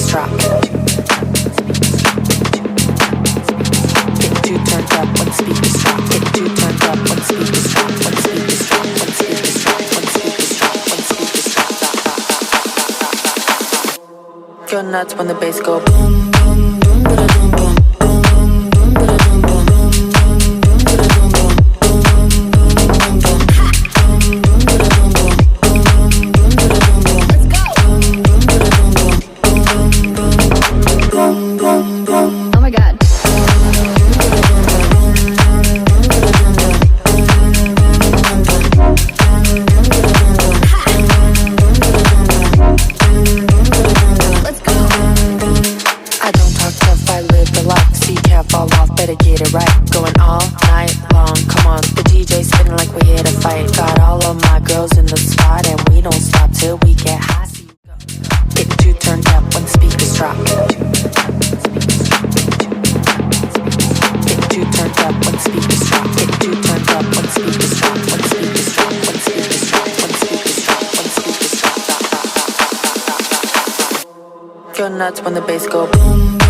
speakers drop. Get too turned up when speakers drop. Get too turned up when speakers drop. When speakers drop. When speakers drop. When speakers drop. When speakers drop. Go nuts when the bass go boom boom boom boom boom boom. Go nuts when the bass go boom.